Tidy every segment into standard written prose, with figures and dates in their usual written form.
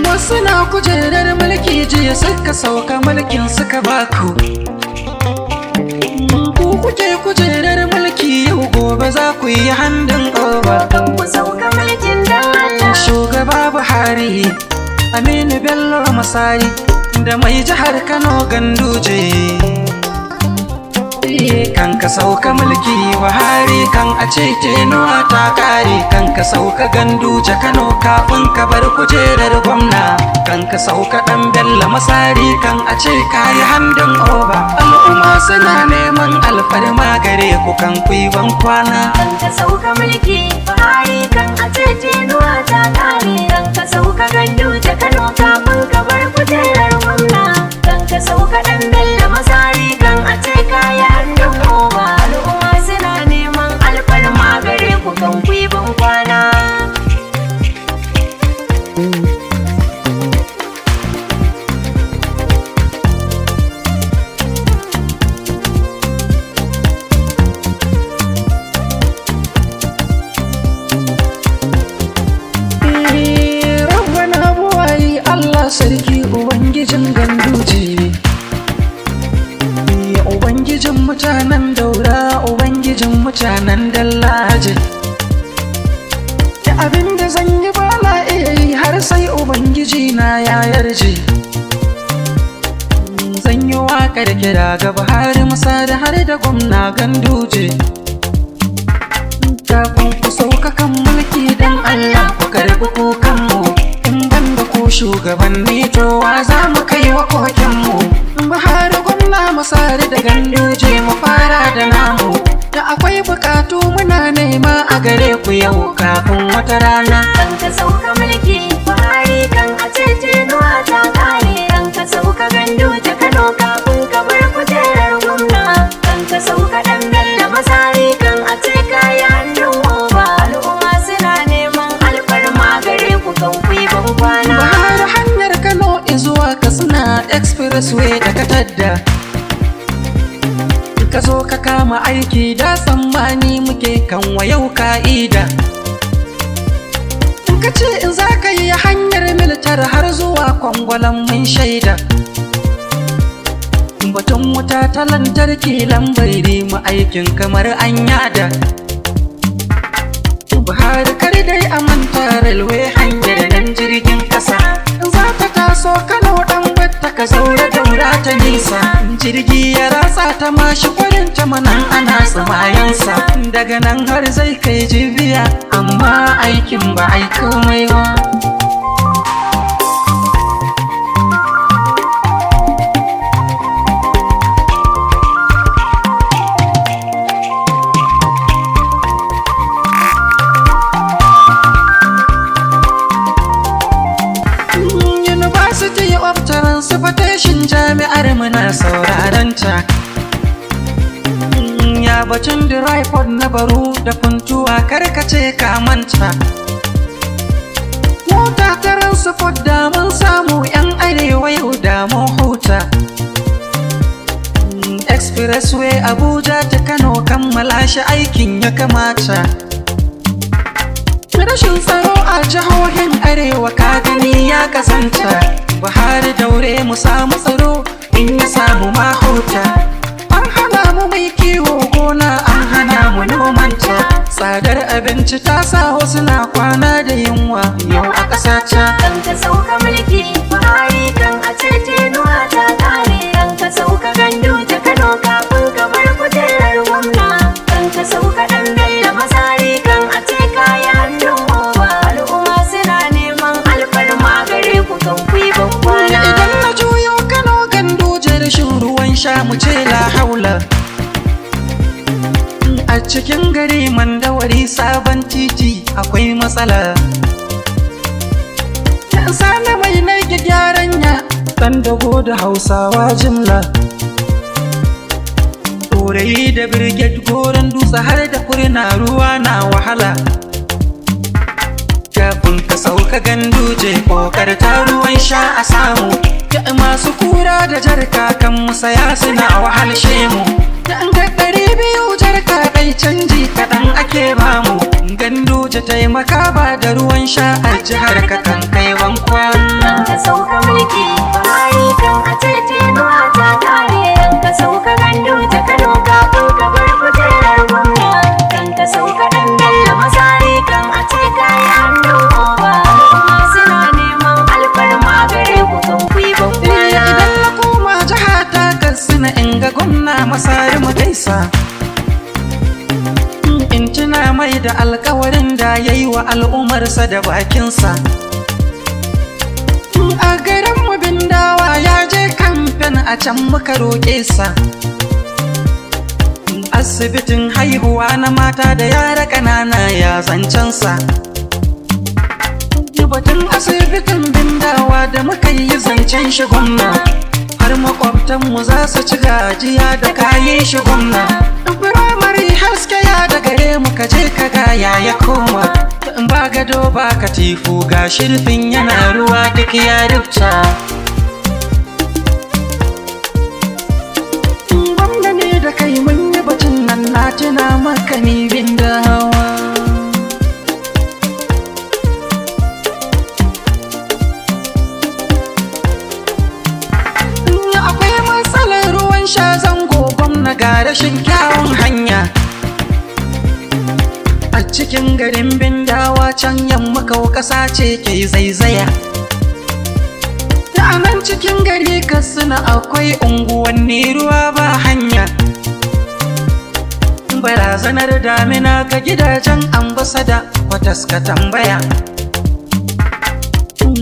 Wasu na kujerar mulki jiya suka sauka mulkin suka baku. Ku kuke kujerar mulki yau gobe za ku yi handin over. Ku sauka mulkin dan Allah. Shugaba Buhari, Aminu Bello Masari da mai jihar Kano Ganduje. Kan ka sauka mulki Buhari kan a ce tenuwa ta kare. Kan ka sauka Ganduje Kano kafin ka bar kujerar gwamna. Kan ka sauka dan Bello Masari kan a ce kayi handin over. Al'umma suna neman alfarma gare ku kan kuyi ban kwana. Kan ka sauka mulki Buhari kan a ce tenuwa ta kare. Kan ka sauka Ganduje Kano kafin ka bar kujerar gwamna. Kan ka sauka dan Bello Masari kan a ce kayi handin over. Al'umma suna neman alfarma gare ku kan kuyi ban kwana. Sarki Ubangijin Ganduje, Ubangijin mutanen Daura, Ubangijin mutanen Dallaje. Abinda zan yi ba na iya yi har sai Ubangiji na ya yarje. Zan yi waƙar kira ga Buhari Musa da har da gwamna Ganduje. Kafin ku sauka kan mulki dan Allah ku karɓi kukanmu. Shugabanni towa za mu kai wa kokenmu. Buhari gwamna Masari da Ganduje mu fara da namu. Da akwai bukatu muna nema a gare ku yau kafin wata rana. Kan ka sauka mulki Buhari kan a ce tenuwa ta kare. Kan ka sauka Ganduje Kano kafin ka bar kujerar gwamna. Kan ka sauka dan Bello Masari kan a ce kayi hannun oba. Al'umma suna neman alfarma gare ku kan kuyi ban kwana. Zuwa Katsina expressway da ka tadda. Ka zo ka kama aiki da tsammani muke kan wayau ka'ida. Ka ce in za ka yi hanyar militar har zuwa Kwangwalan mun shaida. Batun wuta ta lantarki lambari mu aikin kamar an yada. Buhari kar dai a manta railway hanyar nan jirgin kasa. So Kano dan batta ka zaura daura ta nisa. Jirgi ya ratsa ta mashi kwarin ta manan ana tsamayansa. Daga nan har zai kai Jibiya amma aikin ba ai komai ba. Transportation jami'ar muna sauraron ta. Ya batun dirifod na baro da funtuwa karkace ka manta. Mota transport da mun samu yan arewa yau da mun huta. Expressway Abuja ta Kano kammala shi aikin ya kamata. Rashin tsaro a jihohin arewa ka gani ya kasanta. Buhari daure mu samu tsaro in ya samu mahuta. An hana mu mai kiwo gona an hana mu nomanta. Tsadar abinci ta sa wasu na kwana da yunwa yau a ƙasata. Kan ka sauka mulki Buhari kan a ce tenuwa ta kare. Kan ka sauka Ganduje Kano kafin ka bar kujerar gwamna. Kan ka sauka dan Bello Masari kan a ce kayi hannun oba. Al'umma suna neman alfarma gare ku kan kuyi ban kwana. Idan na juyo Kano Ganduje rashin ruwan sha mu ce la haula. A cikin gari Mandawari sabon titi akwai matsala. Sani mai naige gyaran ya dan dago da Hausawa jimla. Ɗorayi da Brigade Goron Dutse har da Kurna ruwa na wahala. Kafin ka ka sauka ganduje kokarta ruwan sha a samu da masu kura da jarka kan musaya suna wahalshe mu da an ga 200 jarka dai canji kaɗan ake bamu ganduje taimaka ba da ruwan sha a jihar ka kan kai bankwan ka sauka mulki Buhari kan a cece nuwa ta kare ka sauka ganduje Kano kafin ka bar kujerar gwamna kan ka sauka dan Bello Masari kan a ce kayi hannun oba kuma suna neman alfarma gare ku kan ku yi bankwana idan na koma jiha ta Katsina in ga gwamna Masari mu gaisa in tuna mai da alkawarin da ya yi wa al'ummarsa da bakinsa a garin mu bindawa ya je kamfen a can muka roƙe sa asibitin haihuwa na mata da yara ƙanana ya zancensa batun asibitin bindawa da muka yi zancen shi gwamna har makwabtanmu za su ci gajiya da kayi shi gwamna firamare haske ya da gare mu ka je ka gaya ya koma ba gado ba katifu ga shirfin yana ruwa duk ya rubta gwamna ne da kai mun yi batun nan na tuna maka ni bindawa sha zango gwamna ga rashin kyawun hanya a cikin garin bindawa can yamma kau ƙasa ce ke zaizaya ta nan cikin gari Katsina akwai unguwanni ruwa ba hanya barazanar damina ga gidajen ambasada kwatas ka tambaya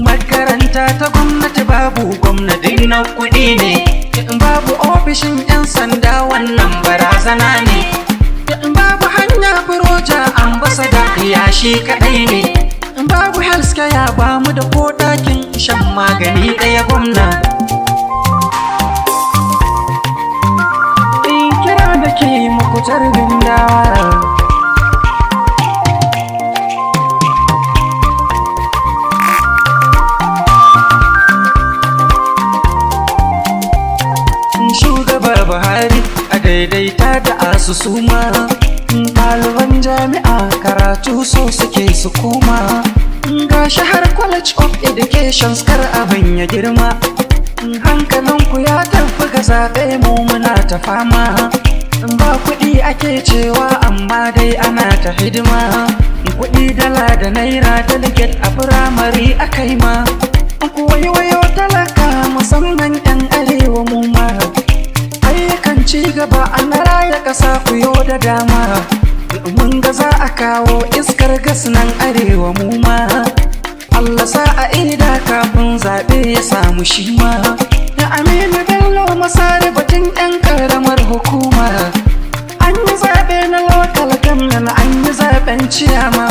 makaranta ta gwamnati babu gwamnati na kuɗi ne babu ofishin 'yan sanda wannan barazana ne babu hanya furoja ambasada yashi kadai ne babu healthcare ba mu da ko ɗakin shan magani ɗaya gwamna in kira da ke muku tarbin dawa Buhari a daidaita da asusuma ɗaliban jami'a karatu so suke su koma ga shahar college of education kar abin ya girma hankalinku ya tafi ga zaɓe mu muna ta fama ba kuɗi ake cewa amma dai ana ta hidima kuɗi dala da naira delegate a firamare akai ma ku wayo talaka musamman 'yan arewa mu ma ayyukan ci gaba an raya ƙasa kuyo da dama mun ga za a kawo iskar gas nan arewa mu ma Allah sa a ida kafin zaɓe ya samu shi ma da Aminu Bello Masari batun 'yan ƙaramar hukuma an yi zaɓe na local government an yi zaɓen ciyama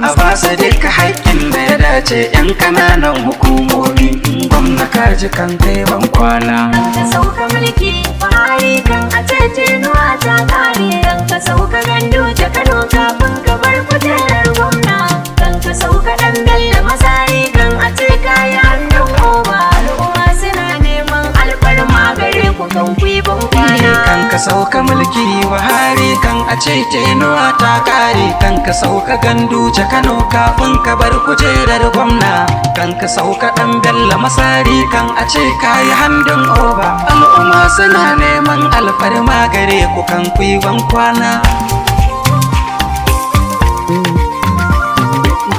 a ba su duka haƙƙin da ya dace 'yan ƙananan hukumomi gwamna kaji kan kai ban kwana ka sauka mulki Buhari kan a cece nuwa ta kare ka sauka ganduje Kano kafin ka bar kujerar gwamna kan ka sauka dan Bello Masari kan a ce kayi hannun oba al'umma suna neman alfarma gare ku kan ku yi bankwana kan ka sauka mulki Buhari kan a ce tenuwa ta kare kan ka sauka ganduje Kano kafin ka bar kujerar gwamna kan ka sauka dan Bello Masari kan a ce kayi hannun oba al'umma suna neman alfarma gare ku kan ku yi bankwana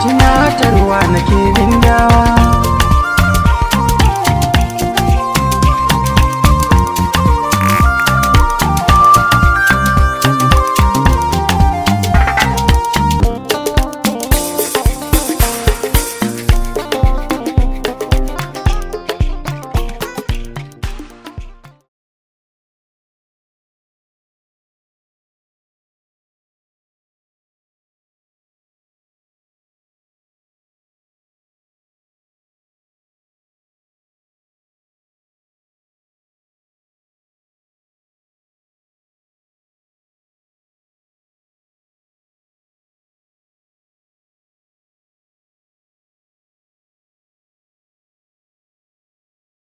tunatarwa nake